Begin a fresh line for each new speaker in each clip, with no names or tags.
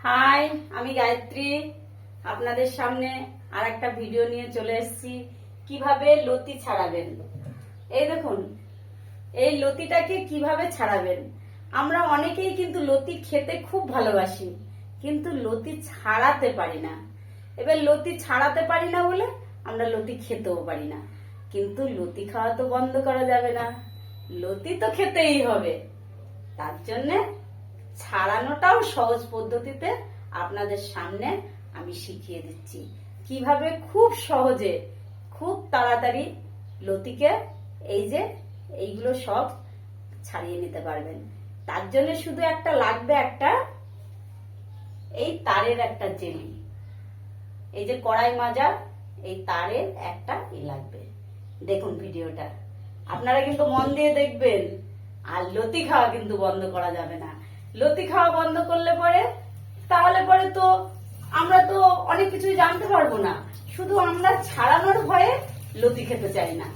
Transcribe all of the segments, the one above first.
High, আমি গায়ত্রী আপনাদের সামনে আর একটা ভিডিও নিয়ে চলে এসেছি। কিভাবে লতি ছাড়াবেন। এই দেখুন, এই লতিটাকে কিভাবে ছাড়াবেন। আমরা অনেকেই কিন্তু লতি খেতে খুব ভালোবাসি, কিন্তু লতি ছাড়াতে পারি না। এবার লতি ছাড়াতে পারি না বলে আমরা লতি খেতেও পারি না। কিন্তু লতি খাওয়া তো বন্ধ করা যাবে না, লতি তো খেতেই হবে। তার জন্য ছাড়ানোটাও সহজ পদ্ধতিতে আপনাদের সামনে আমি শিখিয়ে দিচ্ছি, কিভাবে খুব সহজে খুব তাড়াতাড়ি লতিকে এইগুলো সব ছাড়িয়ে নিতে পারবেন। তার জন্য শুধু একটা লাগবে, একটা এই তারের একটা জেলি, এই যে কড়াই মাজা, এই তারের একটা লাগবে। দেখুন ভিডিওটা আপনারা কিন্তু মন দিয়ে দেখবেন। আর লতি খাওয়া কিন্তু বন্ধ করা যাবে না। লতি খাওয়া বন্ধ করলে পরে তো আমরা তো অনেক কিছুই জানতে পারবো না। শুধু আমরা ছাড়ানোর ভয়ে লতি খেতে চাই না,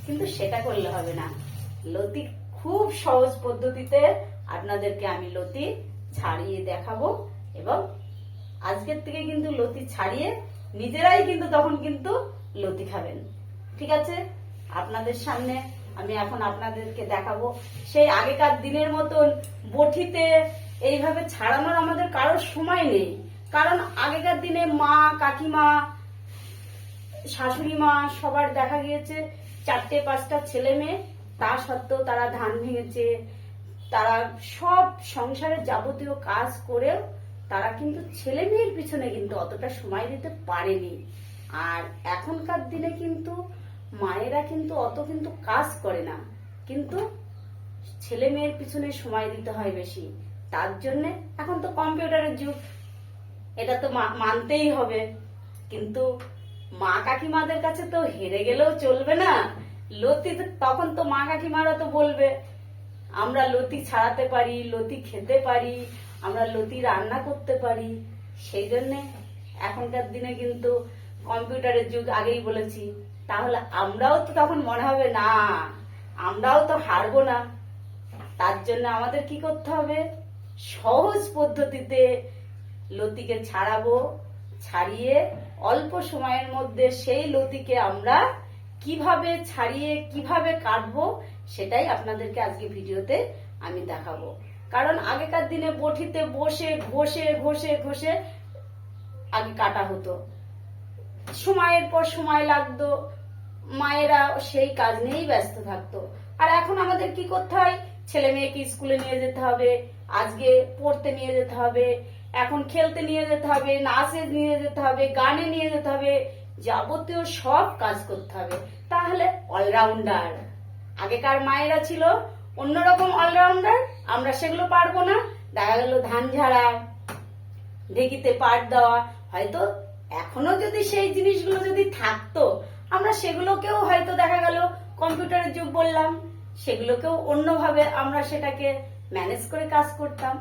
কিন্তু সেটা করলে হবে না। লতি খুব সহজ পদ্ধতিতে আপনাদেরকে আমি লতি ছাড়িয়ে দেখাবো, এবং আজকের থেকে কিন্তু লতি ছাড়িয়ে নিজেরাই কিন্তু তখন কিন্তু লতি খাবেন। ঠিক আছে, আপনাদের সামনে আমি এখন আপনাদেরকে দেখাবো। সেই আগেকার দিনের মতন বটিতে এইভাবে ছাড়ানোর আমাদের কারোর সময় নেই। কারণ আগেকার দিনে মা, কাকিমা, শাশুড়ি মা সবার দেখা গিয়েছে 4-5টা ছেলে মেয়ে, তা সত্ত্বেও তারা ধান ভেঙেছে, তারা সব সংসারের যাবতীয় কাজ করেও তারা কিন্তু ছেলে মেয়ের পিছনে কিন্তু অতটা সময় দিতে পারেনি। আর এখনকার দিনে কিন্তু মায়েরা কিন্তু অত কিন্তু কাজ করে না, কিন্তু ছেলে মেয়ের পিছনে সময় দিতে হয় বেশি। তার জন্য এখন তো কম্পিউটারের যুগ, এটা তো মানতেই হবে। কিন্তু মা কাকিমাদের কাছে তো হেরে গেলেও চলবে না। লতি তখন তো মা কাকিমারা তো বলবে আমরা লতি ছাড়াতে পারি, লতি খেতে পারি, আমরা লতি রান্না করতে পারি। সেই জন্যে এখনকার দিনে কিন্তু কম্পিউটারের যুগ, আগেই বলেছি। তাহলে আমরাও তো তখন মনে হবে না, আমরাও তো হারবো না। তার জন্য আমাদের কি করতে হবে, সহজ পদ্ধতিতে লতিকে ছাড়াবো। ছাড়িয়ে অল্প সময়ের মধ্যে সেই লতিকে আমরা কিভাবে ছাড়িয়ে কিভাবে কাটবো, সেটাই আপনাদেরকে আজকে ভিডিওতে আমি দেখাবো। কারণ আগেকার দিনে বটিতে বসে ঘষে ঘষে ঘষে আগে কাটা হতো, সময়ের পর সময় লাগতো, মায়েরা সেই কাজ নিয়েই ব্যস্ত থাকতো। আর এখন আমাদের কি করতে হয়, ছেলে মেয়েকে স্কুলে নিয়ে যেতে হবে, আজকে পড়তে নিয়ে যেতে হবে, এখন খেলতে নিয়ে যেতে হবে, নাচে নিয়ে যেতে হবে, গানে নিয়ে যেতে হবে, যাবতীয় সব কাজ করতে হবে। তাহলে অলরাউন্ডার আগেকার মায়েরা ছিল অন্যরকম অলরাউন্ডার, আমরা সেগুলো পারবো না। দেখা গেল ধান ঝাড়া, ঢেকিতে পাট দেওয়া, হয়তো এখনো যদি সেই জিনিসগুলো যদি থাকতো, আমরা সেগুলোকেও হয়তো দেখা গেল কম্পিউটারের যুগ বললাম, সেগুলোকেও অন্যভাবে আমরা সেটাকে ম্যানেজ করে কাজ করতাম।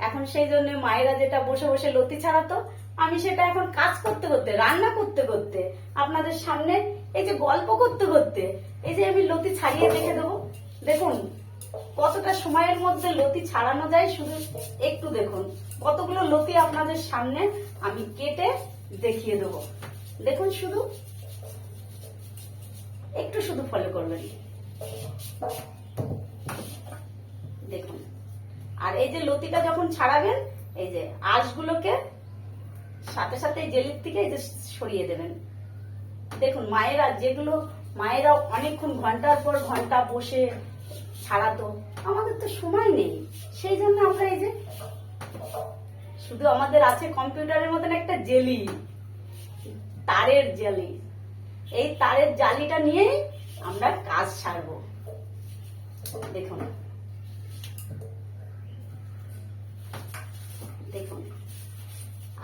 এখন সেই জন্য মায়েরা যেটা বসে বসে লতি ছাড়াতো, আমি সেটা এখন কাজ করতে করতে, রান্না করতে করতে, আপনাদের সামনে এই যে গল্প করতে করতে, এই যে আমি লতি ছাড়িয়ে দেখে দেবো। দেখুন কতটা সময়ের মধ্যে লতি ছাড়ানো যায়, শুধু একটু দেখুন কতগুলো লতি আপনাদের সামনে আমি কেটে দেখিয়ে দেবো। দেখুন, শুধু একটু শুধু ফলো করবেন। দেখুন, আর এই যে লতিটা যখন ছাড়াবেন, এই যে আঁশগুলোকে সাথে সাথে জেলির থেকে এই যে সরিয়ে দেবেন। দেখুন মায়েরা অনেকক্ষণ ঘন্টার পর ঘন্টা বসে ছাড়াতো, আমাদের তো সময় নেই। সেই জন্য আমরা এই যে শুধু আমাদের আছে কম্পিউটারের মতন একটা জেলি, তারের জেলি। এই তারের জালিটা নিয়ে আমরা কাজ ছাড়বো। দেখুন দেখুন,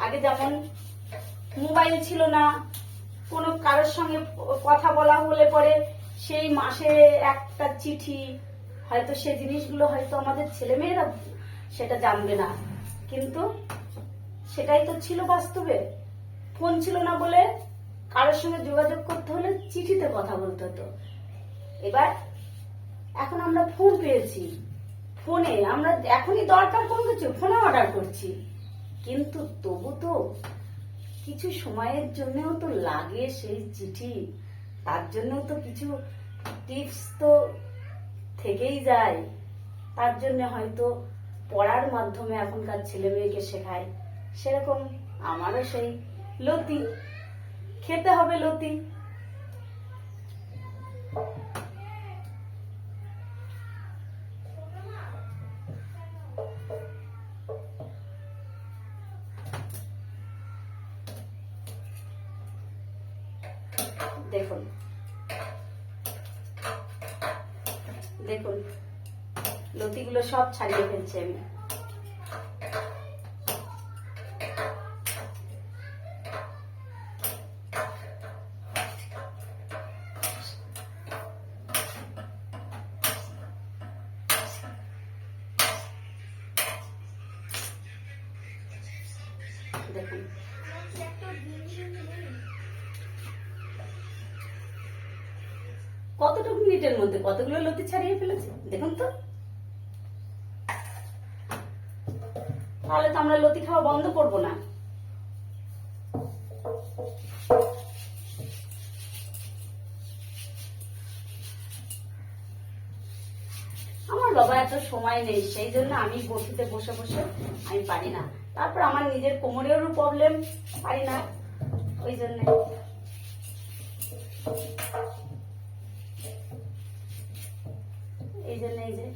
আগে যেমন মোবাইল ছিল না, কোনো কারোর সঙ্গে কথা বলা হলে পরে সেই মাসে একটা চিঠি, হয়তো সেই জিনিসগুলো হয়তো আমাদের ছেলেমেয়েরা সেটা জানবে না, কিন্তু সেটাই তো ছিল বাস্তবে। ফোন ছিল না বলে কারোর সঙ্গে যোগাযোগ করতে হলে চিঠিতে কথা বলতে হতো। এবার এখন আমরা ফোন পেয়েছি, ফোনে আমরা এখনই দরকার কোনো কিছু ফোনে অর্ডার করছি। কিন্তু তবু তো কিছু সময়ের জন্যও তো লাগে সেই চিঠি, তার জন্য তো কিছু টিপস তো থেকেই যায়। তার জন্য হয়তো পড়ার মাধ্যমে এখনকার ছেলে মেয়েকে শেখায়। সেরকম আমারও সেই লতি, খেতে হবে লতি। দেখুন দেখুন লতিগুলো সব ছাড়িয়ে ফেলছি আমি। দেখুন কতটুকু মিনিটের মধ্যে কতগুলো লতি ছাড়িয়ে ফেলেছি দেখুন তো। তাহলে তো আমরা লতি খাওয়া বন্ধ করবো না। আমার বাবা এত সময় নেই, সেই জন্য আমি বসিতে বসে বসে আমি পারি না। তারপর আমার নিজের কোমরেরও প্রবলেম, পারি না ওই জন্য। এই জন্য এই যে